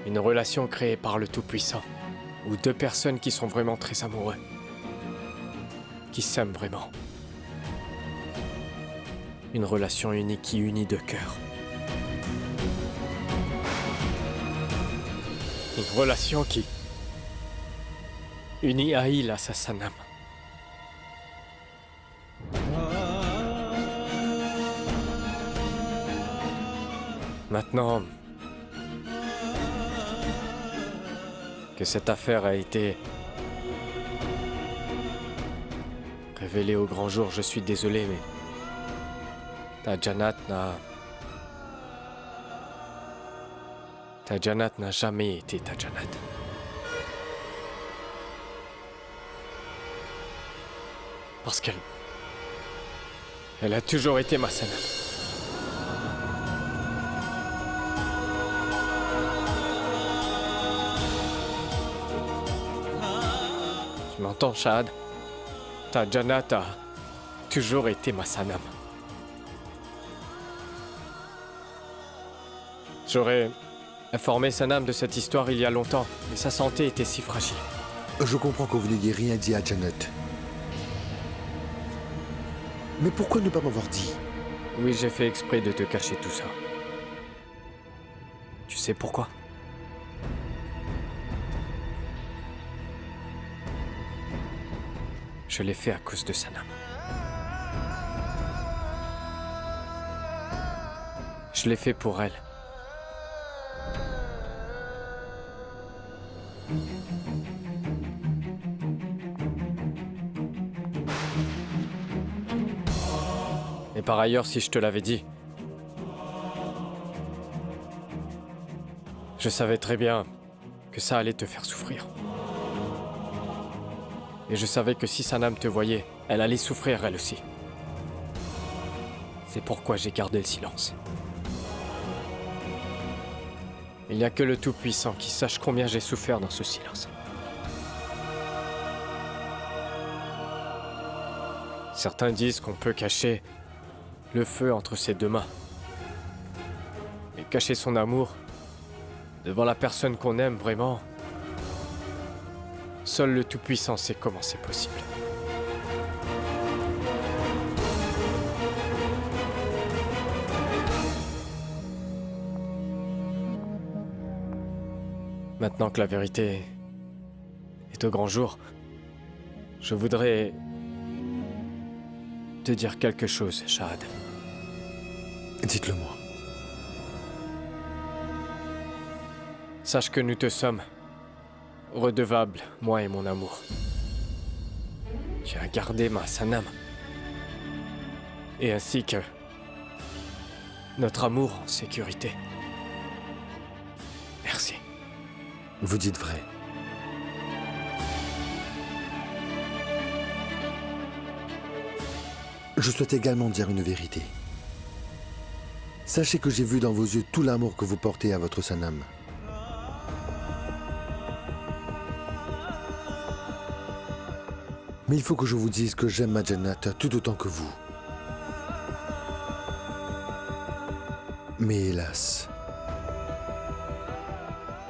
Une relation créée par le Tout-Puissant, où deux personnes qui sont vraiment très amoureux, qui s'aiment vraiment. Une relation unique qui unit deux cœurs. Une relation qui unit Aïl à sa Sanam. Maintenant que cette affaire a été révélée au grand jour, je suis désolé, mais ta Jannat n'a jamais été ta Jannat. Parce elle a toujours été ma Sanam. Tu m'entends, Shahad? Ta Jannat a toujours été ma Sanam. J'aurais informé Sanam de cette histoire il y a longtemps, mais sa santé était si fragile. Je comprends que vous n'ayez rien dit à Jannat. Mais pourquoi ne pas m'avoir dit? Oui, j'ai fait exprès de te cacher tout ça. Tu sais pourquoi? Je l'ai fait à cause de Sanam. Je l'ai fait pour elle. Et par ailleurs, si je te l'avais dit, je savais très bien que ça allait te faire souffrir. Et je savais que si Sanam te voyait, elle allait souffrir elle aussi. C'est pourquoi j'ai gardé le silence. Il n'y a que le Tout-Puissant qui sache combien j'ai souffert dans ce silence. Certains disent qu'on peut cacher le feu entre ses deux mains. Et cacher son amour devant la personne qu'on aime vraiment. Seul le Tout-Puissant sait comment c'est possible. Maintenant que la vérité est au grand jour, je voudrais te dire quelque chose, Shahad. Dites-le moi. Sache que nous te sommes redevables, moi et mon amour. Tu as gardé ma Sanam. Et ainsi que notre amour en sécurité. Merci. Vous dites vrai. Je souhaite également dire une vérité. Sachez que j'ai vu dans vos yeux tout l'amour que vous portez à votre Sanam. Mais il faut que je vous dise que j'aime ma Jannat tout autant que vous. Mais hélas,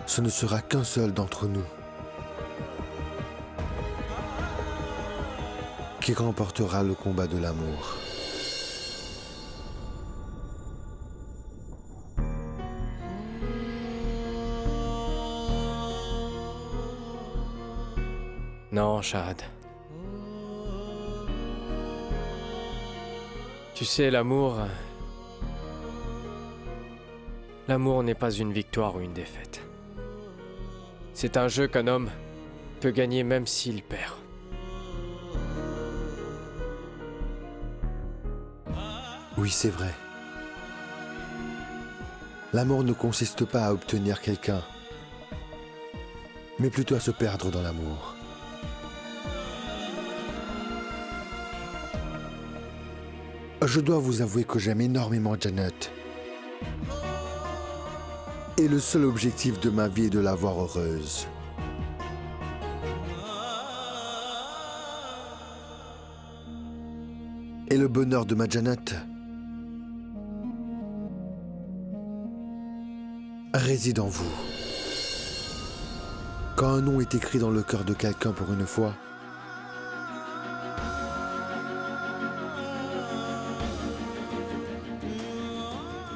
ce ne sera qu'un seul d'entre nous qui remportera le combat de l'amour. Non, Shahad. Tu sais, l'amour n'est pas une victoire ou une défaite. C'est un jeu qu'un homme peut gagner même s'il perd. Oui, c'est vrai. L'amour ne consiste pas à obtenir quelqu'un, mais plutôt à se perdre dans l'amour. Je dois vous avouer que j'aime énormément Jannat. Et le seul objectif de ma vie est de la voir heureuse. et le bonheur de Majanat réside en vous. Quand un nom est écrit dans le cœur de quelqu'un pour une fois,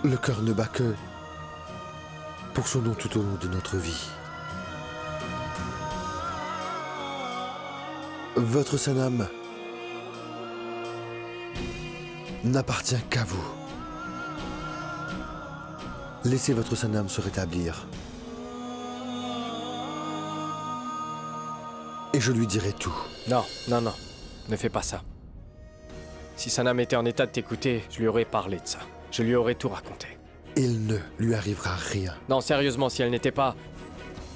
le cœur ne bat que pour son nom tout au long de notre vie. Votre Sanam n'appartient qu'à vous. Laissez votre Sanam se rétablir. Et je lui dirai tout. Non, non, non. Ne fais pas ça. Si Sanam était en état de t'écouter, je lui aurais parlé de ça. Je lui aurais tout raconté. Il ne lui arrivera rien. Non, sérieusement, si elle n'était pas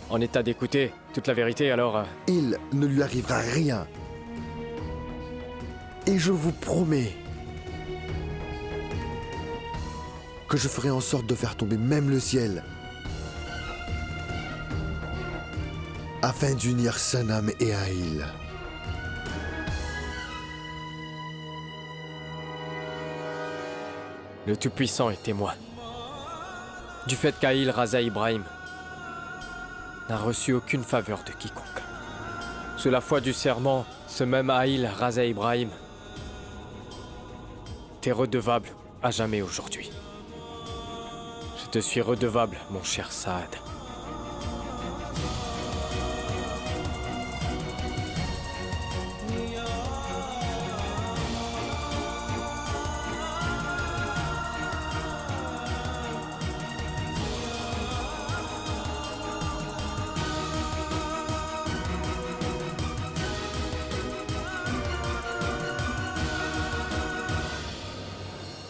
en état d'écouter toute la vérité, alors... Il ne lui arrivera rien. Et je vous promets que je ferai en sorte de faire tomber même le ciel afin d'unir Sanam et Aïl. Le Tout-Puissant est témoin du fait qu'Aïl Raza Ibrahim n'a reçu aucune faveur de quiconque. Sous la foi du serment, ce même Aïl Raza Ibrahim t'est redevable à jamais aujourd'hui. Je te suis redevable, mon cher Saad.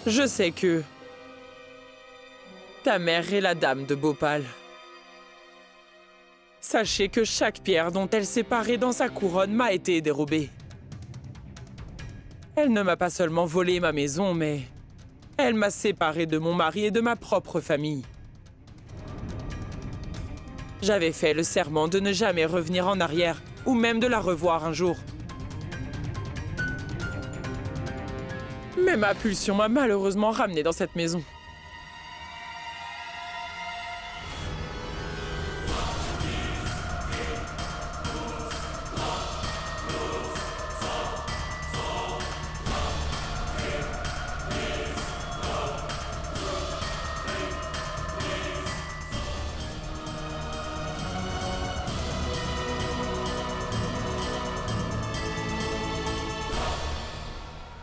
Je sais que ta mère est la dame de Bhopal. Sachez que chaque pierre dont elle s'est parée dans sa couronne m'a été dérobée. Elle ne m'a pas seulement volé ma maison, mais elle m'a séparée de mon mari et de ma propre famille. J'avais fait le serment de ne jamais revenir en arrière, ou même de la revoir un jour. Mais ma pulsion m'a malheureusement ramené dans cette maison.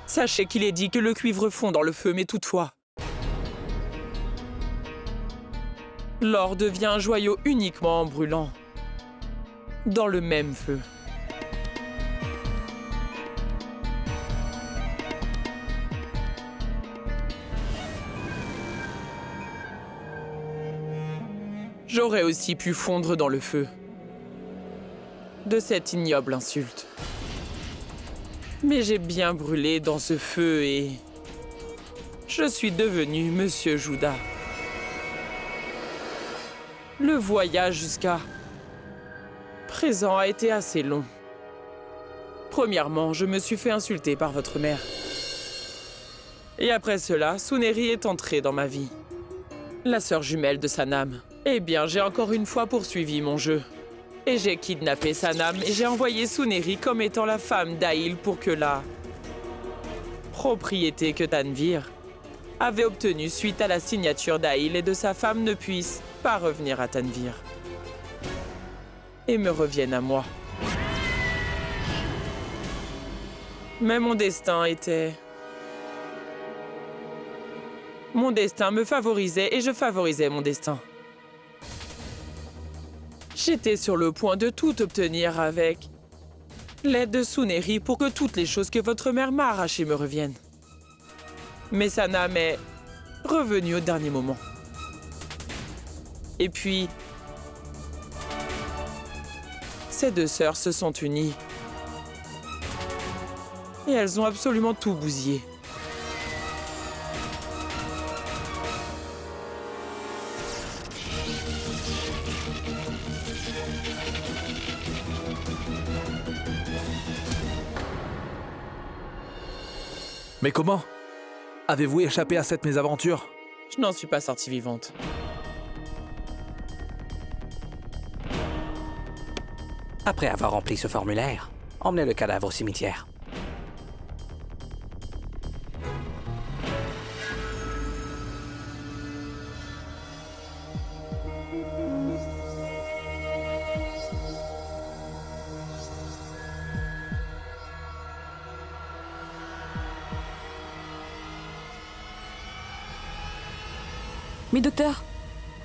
Sachez qu'il est dit que le cuivre fond dans le feu, mais toutefois, l'or devient un joyau uniquement en brûlant, dans le même feu. J'aurais aussi pu fondre dans le feu de cette ignoble insulte. Mais j'ai bien brûlé dans ce feu et je suis devenu Monsieur Juda. Le voyage jusqu'à présent a été assez long. Premièrement, je me suis fait insulter par votre mère. Et après cela, Suneri est entrée dans ma vie. La sœur jumelle de Sanam. Eh bien, j'ai encore une fois poursuivi mon jeu. Et j'ai kidnappé Sanam et j'ai envoyé Suneri comme étant la femme d'Aïl pour que la propriété que Tanvir avait obtenue suite à la signature d'Aïl et de sa femme ne puisse pas revenir à Tanvir et me revienne à moi. Mais mon destin me favorisait et je favorisais mon destin. J'étais sur le point de tout obtenir avec l'aide de Suneri pour que toutes les choses que votre mère m'a arrachées me reviennent. Mais Sanam est revenue au dernier moment. Et puis, ces deux sœurs se sont unies. Et elles ont absolument tout bousillé. Mais comment? Avez-vous échappé à cette mésaventure? Je n'en suis pas sortie vivante. Après avoir rempli ce formulaire, emmenez le cadavre au cimetière. Mais docteur,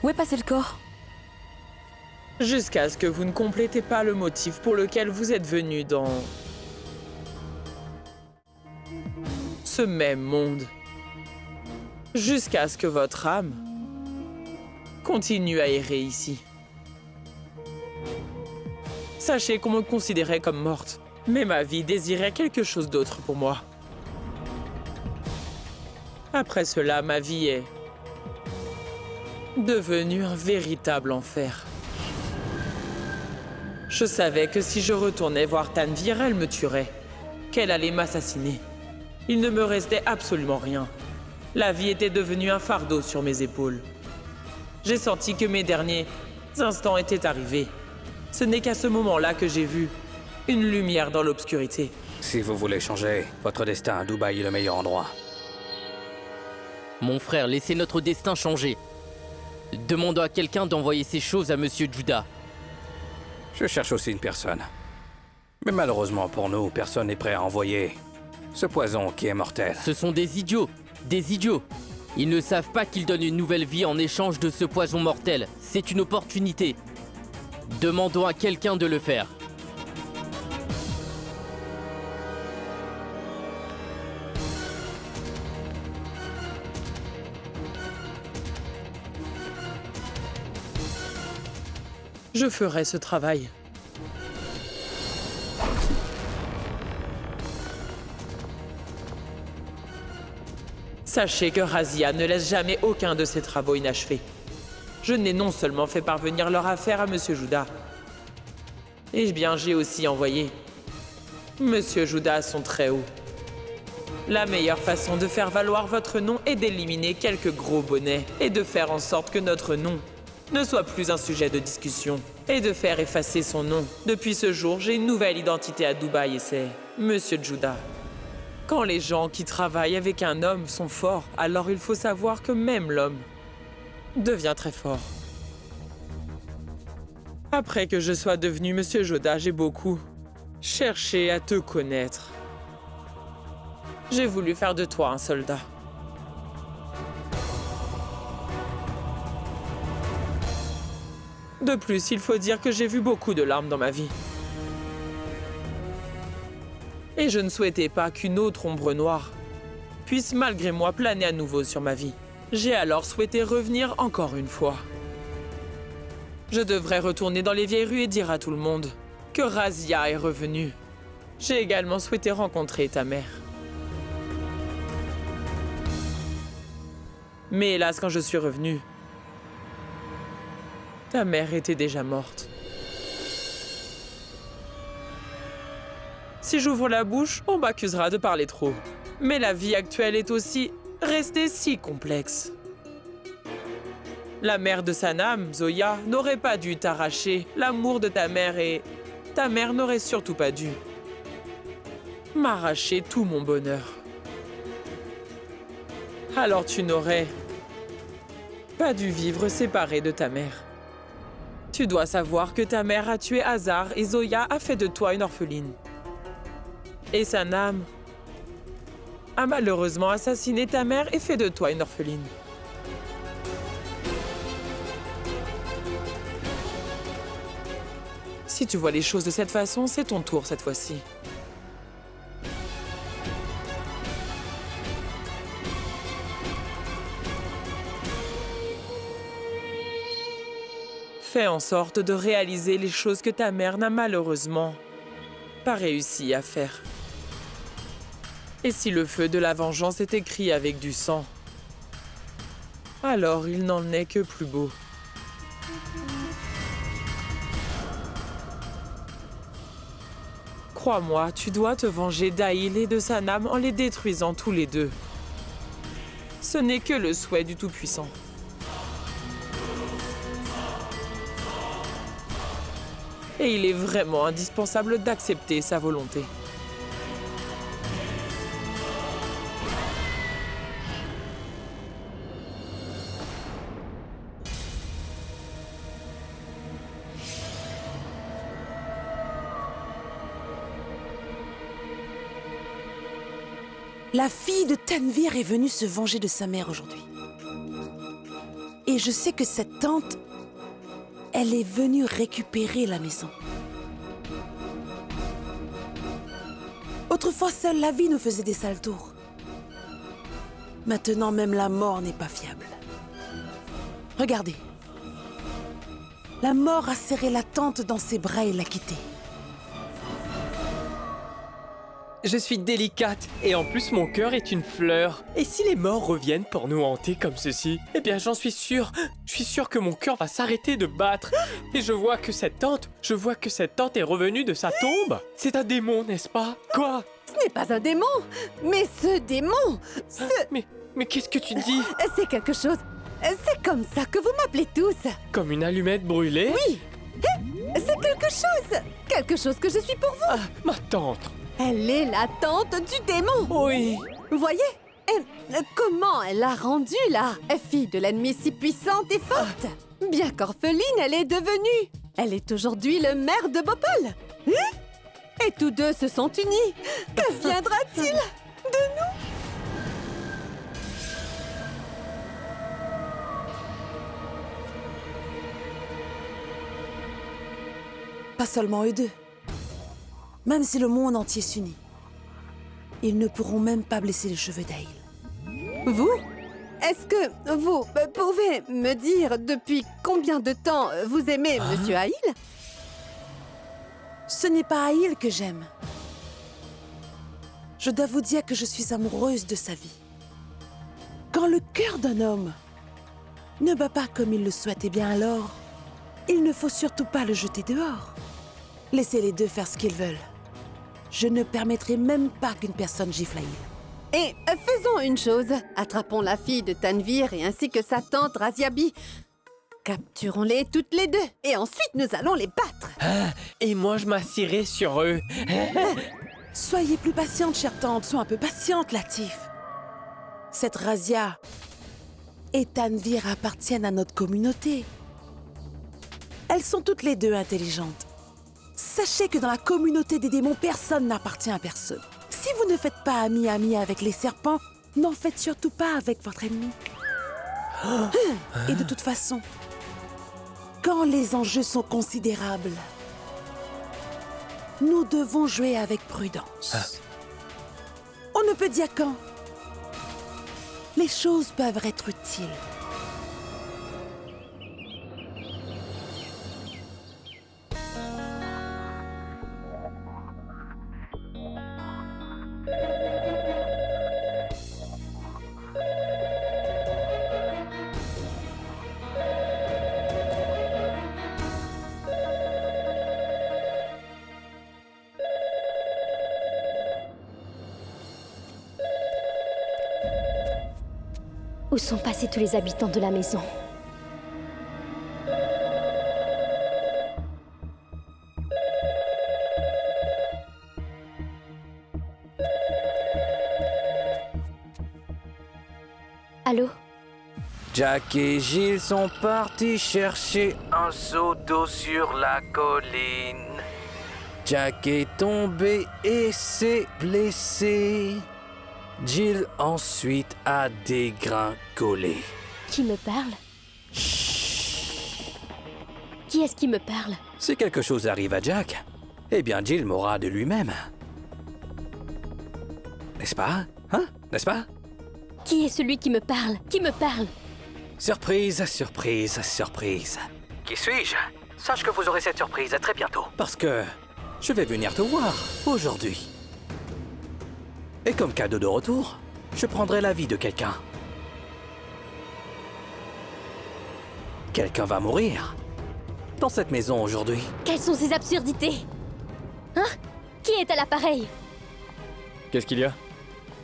où est passé le corps? Jusqu'à ce que vous ne complétez pas le motif pour lequel vous êtes venu dans ce même monde. Jusqu'à ce que votre âme continue à errer ici. Sachez qu'on me considérait comme morte, mais ma vie désirait quelque chose d'autre pour moi. Après cela, ma vie est devenue un véritable enfer. Je savais que si je retournais voir Tanvir, elle me tuerait, qu'elle allait m'assassiner. Il ne me restait absolument rien. La vie était devenue un fardeau sur mes épaules. J'ai senti que mes derniers instants étaient arrivés. Ce n'est qu'à ce moment-là que j'ai vu une lumière dans l'obscurité. Si vous voulez changer votre destin, Dubaï est le meilleur endroit. Mon frère, laissez notre destin changer. Demandons à quelqu'un d'envoyer ces choses à Monsieur Juda. Je cherche aussi une personne. Mais malheureusement pour nous, personne n'est prêt à envoyer ce poison qui est mortel. Ce sont des idiots. Des idiots. Ils ne savent pas qu'ils donnent une nouvelle vie en échange de ce poison mortel. C'est une opportunité. Demandons à quelqu'un de le faire. Je ferai ce travail. Sachez que Razia ne laisse jamais aucun de ses travaux inachevés. Je n'ai non seulement fait parvenir leur affaire à Monsieur Juda, et bien j'ai aussi envoyé Monsieur Juda à son Très-Haut. La meilleure façon de faire valoir votre nom est d'éliminer quelques gros bonnets et de faire en sorte que notre nom ne soit plus un sujet de discussion et de faire effacer son nom. Depuis ce jour, j'ai une nouvelle identité à Dubaï et c'est Monsieur Juda. Quand les gens qui travaillent avec un homme sont forts, alors il faut savoir que même l'homme devient très fort. Après que je sois devenu Monsieur Juda, j'ai beaucoup cherché à te connaître. J'ai voulu faire de toi un soldat. De plus, il faut dire que j'ai vu beaucoup de larmes dans ma vie. Et je ne souhaitais pas qu'une autre ombre noire puisse malgré moi planer à nouveau sur ma vie. J'ai alors souhaité revenir encore une fois. Je devrais retourner dans les vieilles rues et dire à tout le monde que Razia est revenue. J'ai également souhaité rencontrer ta mère. Mais hélas, quand je suis revenu, ta mère était déjà morte. Si j'ouvre la bouche, on m'accusera de parler trop. Mais la vie actuelle est aussi restée si complexe. La mère de Sanam, Zoya, n'aurait pas dû t'arracher l'amour de ta mère et ta mère n'aurait surtout pas dû m'arracher tout mon bonheur. Alors tu n'aurais pas dû vivre séparé de ta mère. Tu dois savoir que ta mère a tué Hazar et Zoya a fait de toi une orpheline. Et Sanam a malheureusement assassiné ta mère et fait de toi une orpheline. Si tu vois les choses de cette façon, c'est ton tour cette fois-ci. Fais en sorte de réaliser les choses que ta mère n'a malheureusement pas réussi à faire. Et si le feu de la vengeance est écrit avec du sang, alors il n'en est que plus beau. Crois-moi, tu dois te venger d'Aïl et de Sanam en les détruisant tous les deux. Ce n'est que le souhait du Tout-Puissant. Et il est vraiment indispensable d'accepter sa volonté. La fille de Tanvir est venue se venger de sa mère aujourd'hui. Et je sais que cette tante, elle est venue récupérer la maison. Autrefois, seule la vie nous faisait des sales tours. Maintenant, même la mort n'est pas fiable. Regardez. La mort a serré la tante dans ses bras et l'a quittée. Je suis délicate, et en plus mon cœur est une fleur. Et si les morts reviennent pour nous hanter comme ceci, eh bien j'en suis sûr. Je suis sûr que mon cœur va s'arrêter de battre. Et je vois que cette tante est revenue de sa tombe. C'est un démon, n'est-ce pas? Quoi? Ce n'est pas un démon, mais ce démon, Mais qu'est-ce que tu dis? c'est quelque chose. C'est comme ça que vous m'appelez tous. Comme une allumette brûlée? Oui, c'est quelque chose que je suis pour vous. Ah, ma tante. Elle est la tante du démon. Oui. Vous voyez comment elle l'a rendue, là, fille de l'ennemi si puissante et forte. Bien qu'orpheline, elle est devenue. Elle est aujourd'hui le maire de Bhopal. Et tous deux se sont unis. Que viendra-t-il de nous? Pas seulement eux deux. Même si le monde entier s'unit, ils ne pourront même pas blesser les cheveux d'Aïl. Vous? Est-ce que vous pouvez me dire depuis combien de temps vous aimez Monsieur Aïl? Ce n'est pas Aïl que j'aime. Je dois vous dire que je suis amoureuse de sa vie. Quand le cœur d'un homme ne bat pas comme il le souhaite, eh bien alors, il ne faut surtout pas le jeter dehors. Laissez les deux faire ce qu'ils veulent. Je ne permettrai même pas qu'une personne gifle Aïl. Et faisons une chose. Attrapons la fille de Tanvir et ainsi que sa tante Raziabi. Capturons-les toutes les deux et ensuite nous allons les battre. Et moi je m'assierai sur eux. Soyez plus patiente, chère tante. Sois un peu patiente, Latif. Cette Razia et Tanvir appartiennent à notre communauté. Elles sont toutes les deux intelligentes. Sachez que dans la communauté des démons, personne n'appartient à personne. Si vous ne faites pas ami-ami avec les serpents, n'en faites surtout pas avec votre ennemi. Et de toute façon, quand les enjeux sont considérables, nous devons jouer avec prudence. On ne peut dire quand. Les choses peuvent être utiles. Où sont passés tous les habitants de la maison? Allô? Jack et Gilles sont partis chercher un seau d'eau sur la colline. Jack est tombé et s'est blessé. Jill ensuite a dégringolé. Qui me parle? Chut. Qui est-ce qui me parle? Si quelque chose arrive à Jack, eh bien Jill mourra de lui-même. N'est-ce pas? Hein? N'est-ce pas? Qui est celui qui me parle? Qui me parle? Surprise, surprise, surprise. Qui suis-je? Sache que vous aurez cette surprise très bientôt. Parce que je vais venir te voir aujourd'hui. Et comme cadeau de retour, je prendrai la vie de quelqu'un. Quelqu'un va mourir. Dans cette maison aujourd'hui. Quelles sont ces absurdités? Hein? Qui est à l'appareil? Qu'est-ce qu'il y a?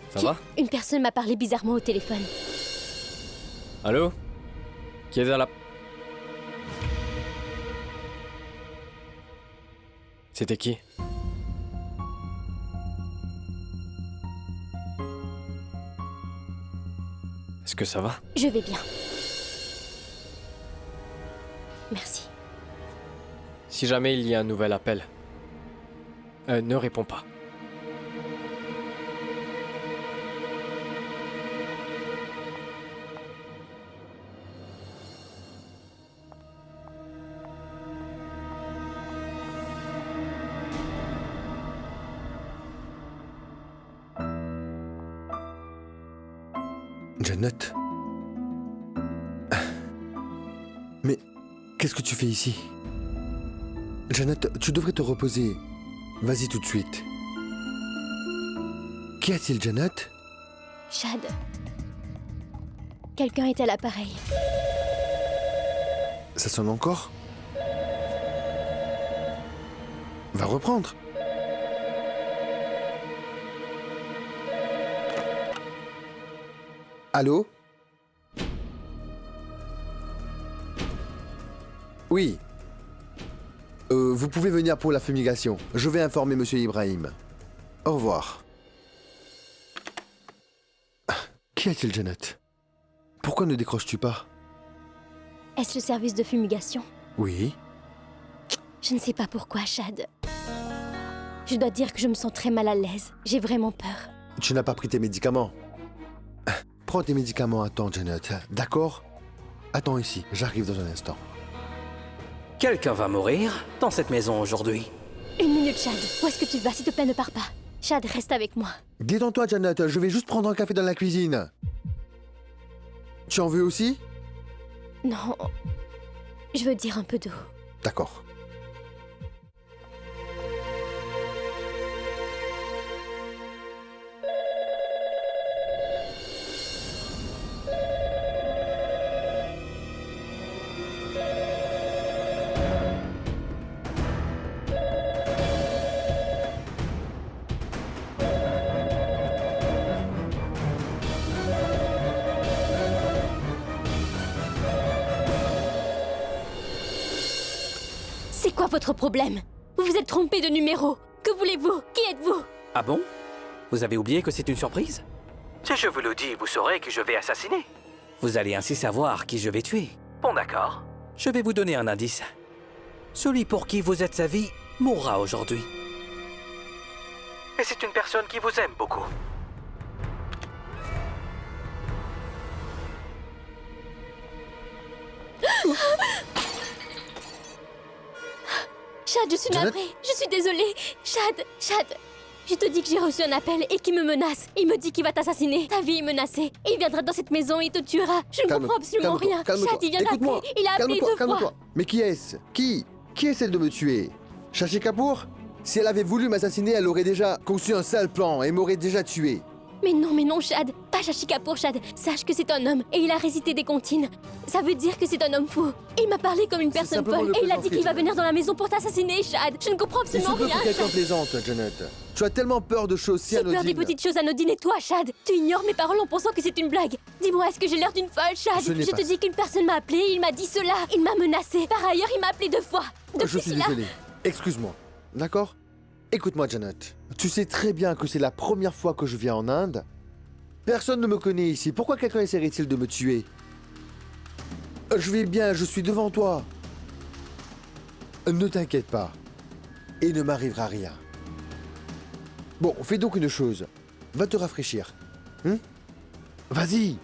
Ça va? Une personne m'a parlé bizarrement au téléphone. Allô? Qui est à la... C'était qui? Est-ce que ça va? Je vais bien. Merci. Si jamais il y a un nouvel appel, ne réponds pas. Janet? Mais qu'est-ce que tu fais ici? Janet, tu devrais te reposer. Vas-y tout de suite. Qu'y a-t-il, Janet? Chad. Quelqu'un est à l'appareil. Ça sonne encore? Va reprendre. Allô? Oui. Vous pouvez venir pour la fumigation. Je vais informer Monsieur Ibrahim. Au revoir. Qu'y a-t-il, Janet? Pourquoi ne décroches-tu pas? Est-ce le service de fumigation? Oui. Je ne sais pas pourquoi, Chad. Je dois dire que je me sens très mal à l'aise. J'ai vraiment peur. Tu n'as pas pris tes médicaments. Prends tes médicaments à temps, Janet. D'accord? Attends ici, j'arrive dans un instant. Quelqu'un va mourir dans cette maison aujourd'hui. Une minute, Chad. Où est-ce que tu vas? S'il te plaît, ne pars pas. Chad, reste avec moi. Détends-toi, Janet. Je vais juste prendre un café dans la cuisine. Tu en veux aussi? Non. Je veux dire un peu d'eau. D'accord. C'est quoi votre problème? Vous vous êtes trompé de numéro. Que voulez-vous? Qui êtes-vous? Ah bon? Vous avez oublié que c'est une surprise? Si je vous le dis, vous saurez que je vais assassiner. Vous allez ainsi savoir qui je vais tuer. Bon d'accord. Je vais vous donner un indice. Celui pour qui vous êtes sa vie mourra aujourd'hui. Et c'est une personne qui vous aime beaucoup. Chad, je suis navrée. Je suis désolée. Chad. Je te dis que j'ai reçu un appel et qu'il me menace. Il me dit qu'il va t'assassiner. Ta vie est menacée. Il viendra dans cette maison et te tuera. Je ne comprends absolument rien. Chad, il vient d'appeler. Il a appelé 2 fois. Mais qui est-ce? Qui est celle de me tuer? Shashi Kapoor? Si elle avait voulu m'assassiner, elle aurait déjà conçu un sale plan et m'aurait déjà tué. Mais non, Chad. Pas Shashi Kapoor, Chad. Sache que c'est un homme et il a récité des comptines. Ça veut dire que c'est un homme fou. Il m'a parlé comme une personne folle et il a dit qu'il va venir dans la maison pour t'assassiner, Chad. Je ne comprends absolument rien. C'est quelqu'un plaisante, Janet. Tu as tellement peur de choses si anodines. J'ai peur des petites choses anodines et toi, Chad. Tu ignores mes paroles en pensant que c'est une blague. Dis-moi, est-ce que j'ai l'air d'une folle, Chad? Je te dis qu'une personne m'a appelé, il m'a dit cela. Il m'a menacé. Par ailleurs, il m'a appelé 2 fois. Je suis désolé. Excuse-moi. D'accord? Écoute-moi, Janet. Tu sais très bien que c'est la première fois que je viens en Inde. Personne ne me connaît ici. Pourquoi quelqu'un essaierait-il de me tuer? Je vais bien, je suis devant toi. Ne t'inquiète pas. Il ne m'arrivera rien. Bon, fais donc une chose. Va te rafraîchir. Vas-y.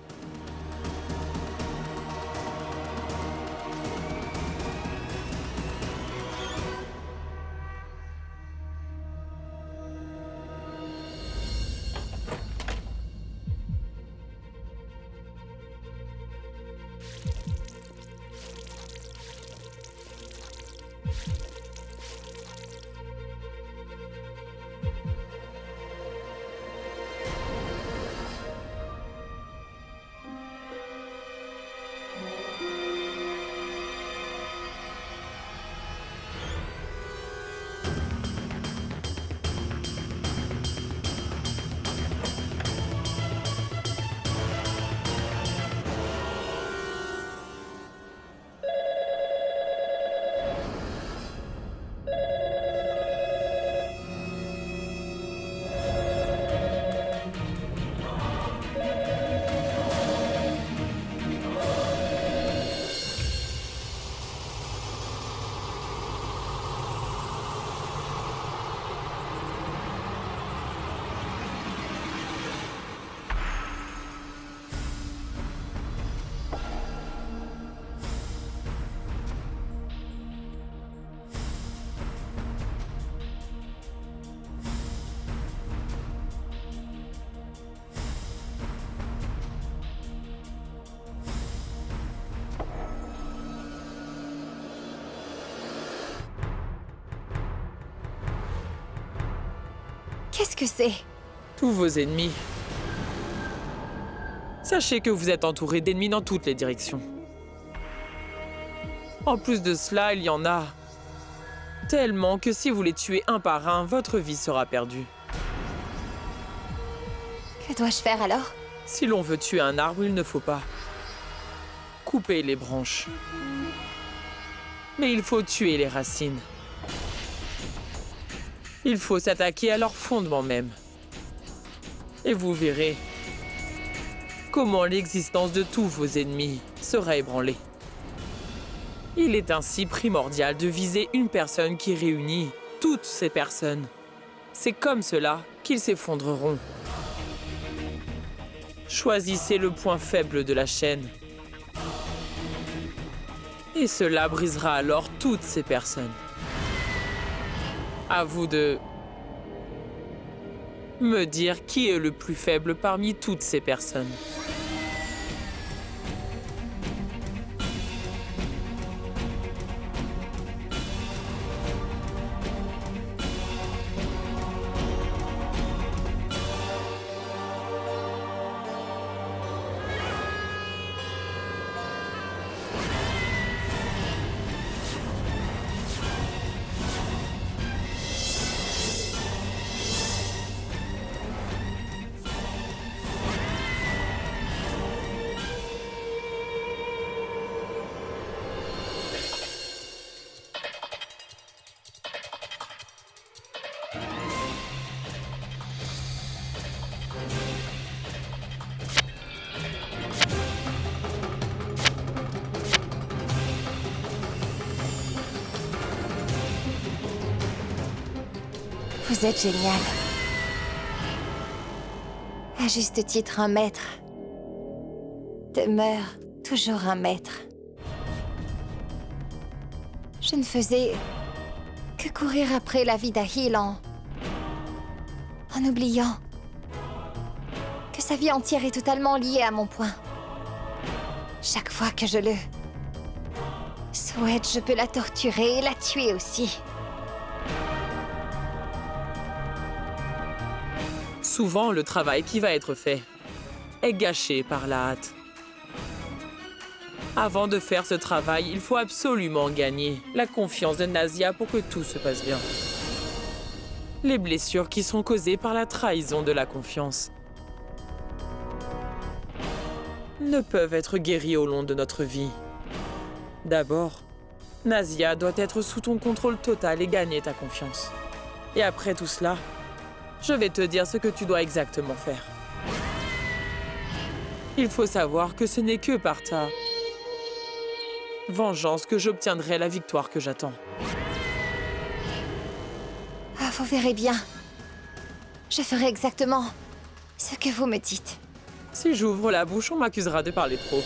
Qu'est-ce que c'est? Tous vos ennemis. Sachez que vous êtes entouré d'ennemis dans toutes les directions. En plus de cela, il y en a tellement que si vous les tuez un par un, votre vie sera perdue. Que dois-je faire alors? Si l'on veut tuer un arbre, il ne faut pas couper les branches. Mais il faut tuer les racines. Il faut s'attaquer à leur fondement même. Et vous verrez comment l'existence de tous vos ennemis sera ébranlée. Il est ainsi primordial de viser une personne qui réunit toutes ces personnes. C'est comme cela qu'ils s'effondreront. Choisissez le point faible de la chaîne. Et cela brisera alors toutes ces personnes. À vous de me dire qui est le plus faible parmi toutes ces personnes. Vous êtes génial. À juste titre, un maître demeure toujours un maître. Je ne faisais que courir après la vie d'Ahil en oubliant que sa vie entière est totalement liée à mon poing. Chaque fois que je le souhaite, je peux la torturer et la tuer aussi. Souvent, le travail qui va être fait est gâché par la hâte. Avant de faire ce travail, il faut absolument gagner la confiance de Nasia pour que tout se passe bien. Les blessures qui sont causées par la trahison de la confiance ne peuvent être guéries au long de notre vie. D'abord, Nasia doit être sous ton contrôle total et gagner ta confiance. Et après tout cela, je vais te dire ce que tu dois exactement faire. Il faut savoir que ce n'est que par ta vengeance que j'obtiendrai la victoire que j'attends. Ah, vous verrez bien. Je ferai exactement ce que vous me dites. Si j'ouvre la bouche, on m'accusera de parler trop.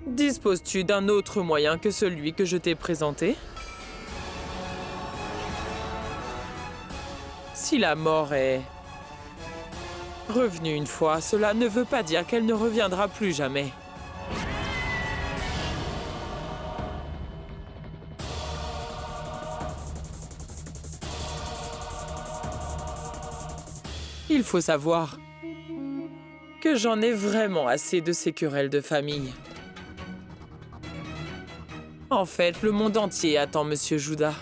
Disposes-tu d'un autre moyen que celui que je t'ai présenté ? Si la mort est revenue une fois, cela ne veut pas dire qu'elle ne reviendra plus jamais. Il faut savoir que j'en ai vraiment assez de ces querelles de famille. En fait, le monde entier attend Monsieur Judas.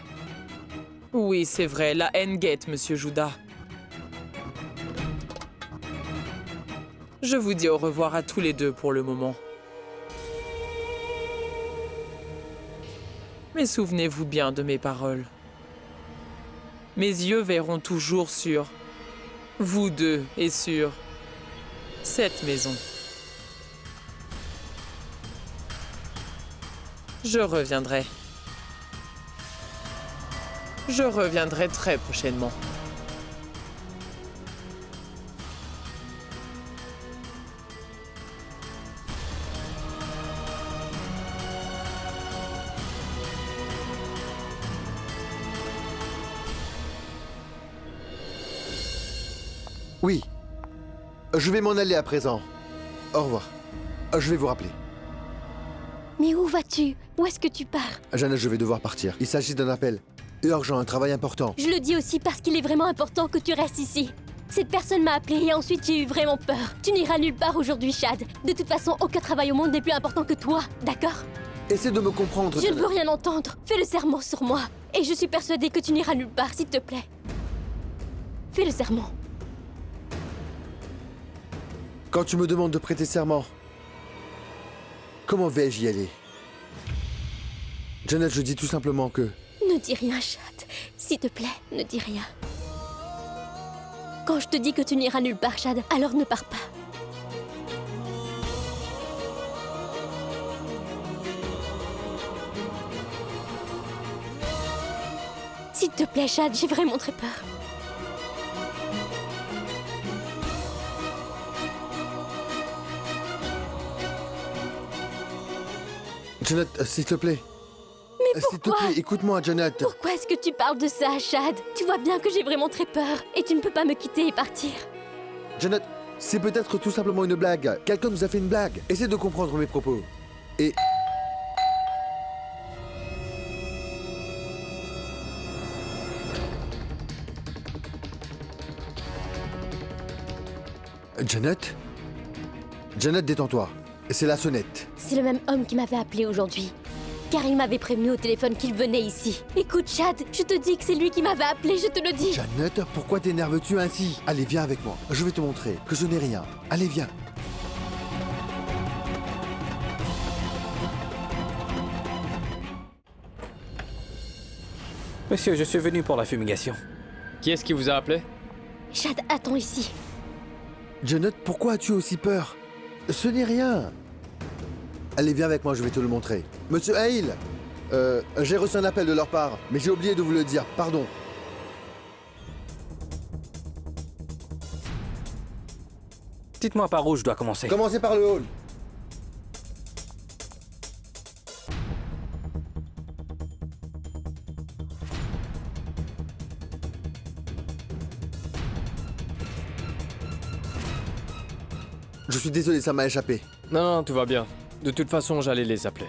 Oui, c'est vrai, la haine guette Monsieur Judas. Je vous dis au revoir à tous les deux pour le moment. Mais souvenez-vous bien de mes paroles. Mes yeux verront toujours sur vous deux et sur cette maison. Je reviendrai. Je reviendrai très prochainement. Oui. Je vais m'en aller à présent. Au revoir. Je vais vous rappeler. Mais où vas-tu? Où est-ce que tu pars? Jeanne, je vais devoir partir. Il s'agit d'un appel. Urgent, un travail important. Je le dis aussi parce qu'il est vraiment important que tu restes ici. Cette personne m'a appelé et ensuite j'ai eu vraiment peur. Tu n'iras nulle part aujourd'hui, Chad. De toute façon, aucun travail au monde n'est plus important que toi, d'accord? Essaie de me comprendre. Je ne veux rien entendre. Fais le serment sur moi. Et je suis persuadée que tu n'iras nulle part, s'il te plaît. Fais le serment. Quand tu me demandes de prêter serment, comment vais-je y aller? Janet, je dis tout simplement que... Ne dis rien, Chad. S'il te plaît, ne dis rien. Quand je te dis que tu n'iras nulle part, Chad, alors ne pars pas. S'il te plaît, Chad, j'ai vraiment très peur. Janet, s'il te plaît. Mais s'il te plaît, écoute-moi, Janet. Pourquoi est-ce que tu parles de ça, Chad? Tu vois bien que j'ai vraiment très peur. Et tu ne peux pas me quitter et partir. Janet, c'est peut-être tout simplement une blague. Quelqu'un nous a fait une blague. Essaie de comprendre mes propos. Et... Janet? Janet, détends-toi. C'est la sonnette. C'est le même homme qui m'avait appelé aujourd'hui. Car il m'avait prévenu au téléphone qu'il venait ici. Écoute, Chad, je te dis que c'est lui qui m'avait appelé, je te le dis. Janet, pourquoi t'énerves-tu ainsi? Allez, viens avec moi. Je vais te montrer que je n'ai rien. Allez, viens. Monsieur, je suis venu pour la fumigation. Qui est-ce qui vous a appelé? Chad, attends ici. Janet, pourquoi as-tu aussi peur? Ce n'est rien. Allez, viens avec moi, je vais te le montrer. Monsieur Hale, j'ai reçu un appel de leur part, mais j'ai oublié de vous le dire, pardon. Dites-moi par où je dois commencer. Commencez par le hall. Je suis désolé, ça m'a échappé. Non, tout va bien. De toute façon, j'allais les appeler.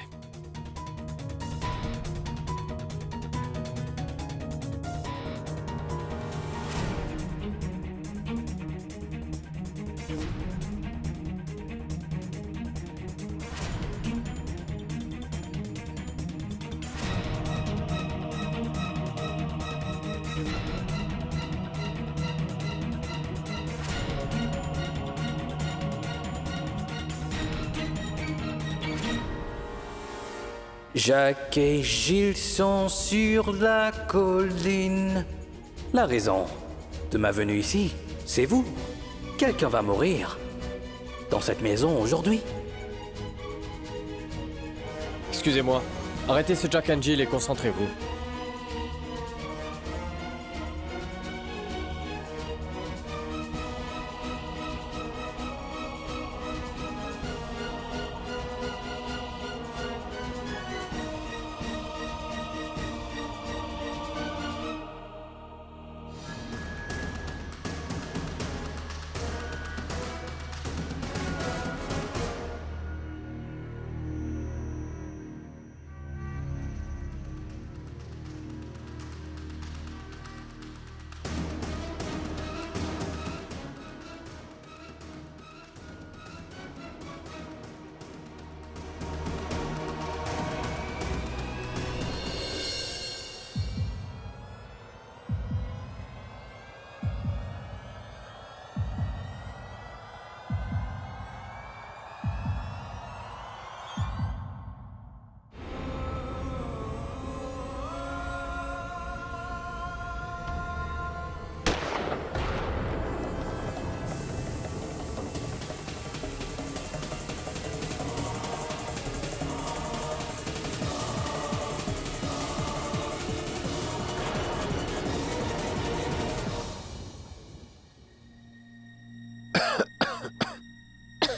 Jacques et Gilles sont sur la colline. La raison de ma venue ici, c'est vous. Quelqu'un va mourir dans cette maison aujourd'hui. Excusez-moi. Arrêtez ce Jack and Jill et concentrez-vous.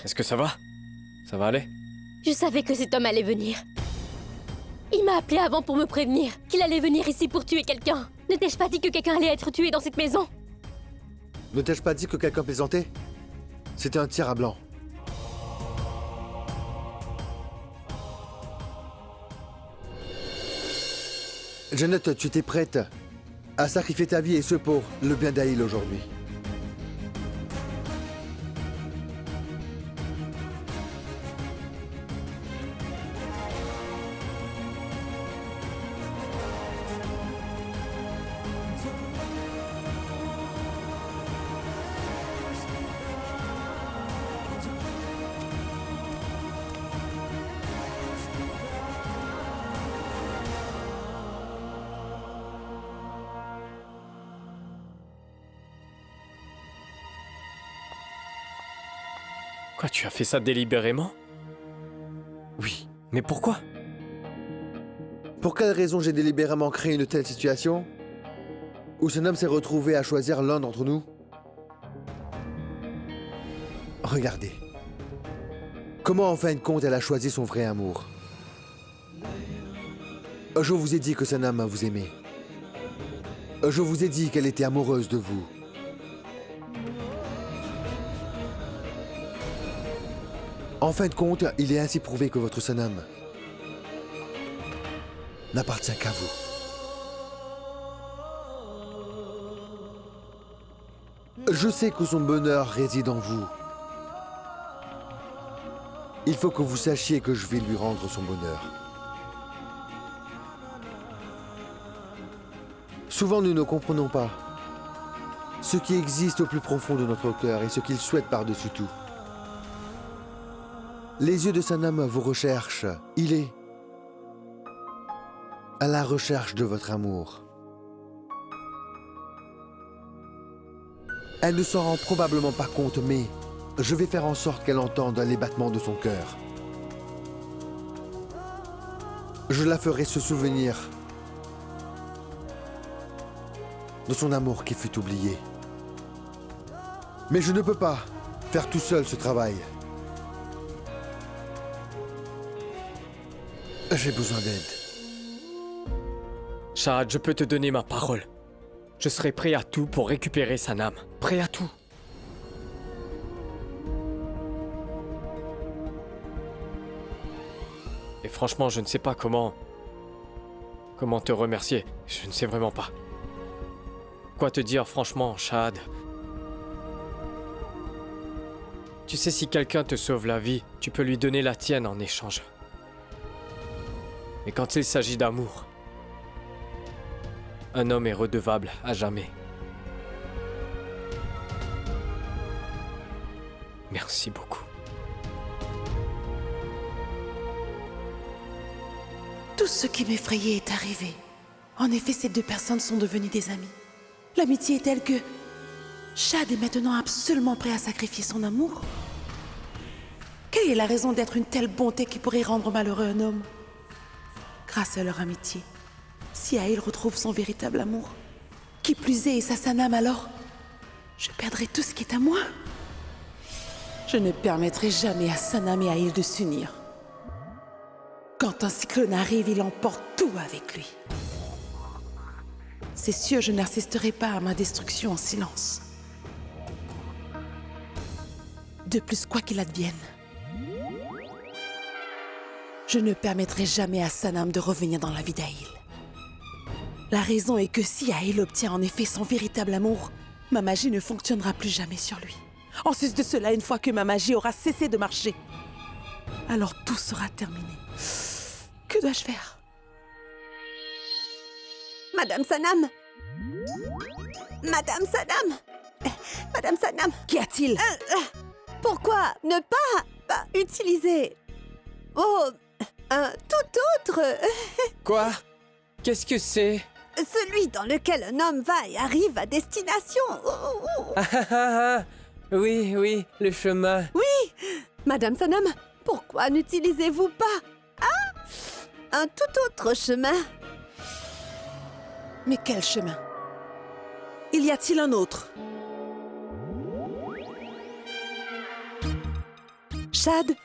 Est-ce que ça va? Ça va aller? Je savais que cet homme allait venir. Il m'a appelé avant pour me prévenir qu'il allait venir ici pour tuer quelqu'un. Ne t'ai-je pas dit que quelqu'un allait être tué dans cette maison? Ne t'ai-je pas dit que quelqu'un plaisantait? C'était un tir à blanc. Janet, tu étais prête à sacrifier ta vie et ce pour le bien d'Aïl aujourd'hui. Quoi, tu as fait ça délibérément? Oui. Mais pourquoi? Pour quelle raison j'ai délibérément créé une telle situation? Où ce homme s'est retrouvé à choisir l'un d'entre nous? Regardez. Comment en fin de compte elle a choisi son vrai amour? Je vous ai dit que Sanam vous aimait. Je vous ai dit qu'elle était amoureuse de vous. En fin de compte, il est ainsi prouvé que votre Sanam n'appartient qu'à vous. Je sais que son bonheur réside en vous. Il faut que vous sachiez que je vais lui rendre son bonheur. Souvent, nous ne comprenons pas ce qui existe au plus profond de notre cœur et ce qu'il souhaite par-dessus tout. Les yeux de Sanam vous recherchent. Il est à la recherche de votre amour. Elle ne s'en rend probablement pas compte, mais je vais faire en sorte qu'elle entende les battements de son cœur. Je la ferai se souvenir de son amour qui fut oublié. Mais je ne peux pas faire tout seul ce travail. J'ai besoin d'aide. Shahad, je peux te donner ma parole. Je serai prêt à tout pour récupérer Sanam. Prêt à tout. Et franchement, je ne sais pas comment te remercier. Je ne sais vraiment pas. Quoi te dire franchement, Shahad? Tu sais, si quelqu'un te sauve la vie, tu peux lui donner la tienne en échange. Mais quand il s'agit d'amour, un homme est redevable à jamais. Merci beaucoup. Tout ce qui m'effrayait est arrivé. En effet, ces deux personnes sont devenues des amies. L'amitié est telle que Shahad est maintenant absolument prêt à sacrifier son amour. Quelle est la raison d'être une telle bonté qui pourrait rendre malheureux un homme? Grâce à leur amitié, si Aïl retrouve son véritable amour, qui plus est sa Sanam, alors je perdrai tout ce qui est à moi. Je ne permettrai jamais à Sanam et Aïl de s'unir. Quand un cyclone arrive, il emporte tout avec lui. C'est sûr, je n'assisterai pas à ma destruction en silence. De plus, quoi qu'il advienne, je ne permettrai jamais à Sanam de revenir dans la vie d'Aïl. La raison est que si Aïl obtient en effet son véritable amour, ma magie ne fonctionnera plus jamais sur lui. En sus de cela, une fois que ma magie aura cessé de marcher, alors tout sera terminé. Que dois-je faire? Madame Sanam! Madame Sanam! Madame Sanam! Qu'y a-t-il? Pourquoi ne pas utiliser... un tout autre... Quoi? Qu'est-ce que c'est? Celui dans lequel un homme va et arrive à destination. Oui, le chemin. Oui! Madame Sanam, pourquoi n'utilisez-vous pas un tout autre chemin? Mais quel chemin? Il y a-t-il un autre? Shahad?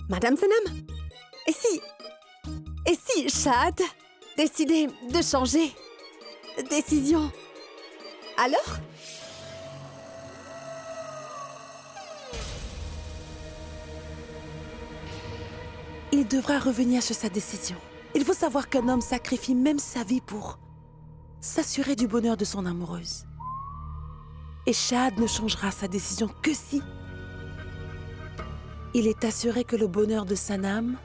Madame Sanam? Et si Shahad décidait de changer de décision? Alors? Il devra revenir sur sa décision. Il faut savoir qu'un homme sacrifie même sa vie pour s'assurer du bonheur de son amoureuse. Et Shahad ne changera sa décision que si il est assuré que le bonheur de Sanam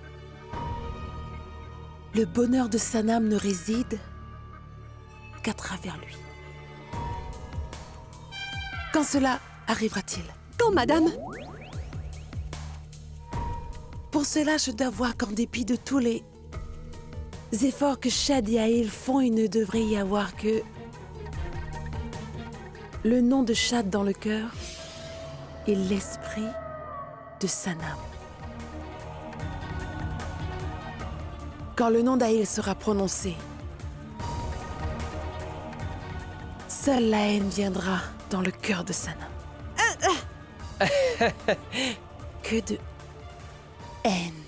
ne réside qu'à travers lui. Quand cela arrivera-t-il? Quand, madame? Pour cela, je dois voir qu'en dépit de tous les efforts que Shahad et Aïl font, il ne devrait y avoir que le nom de Shahad dans le cœur et l'esprit de Sanam. Quand le nom d'Aïl sera prononcé, seule la haine viendra dans le cœur de Sanam. Que de haine.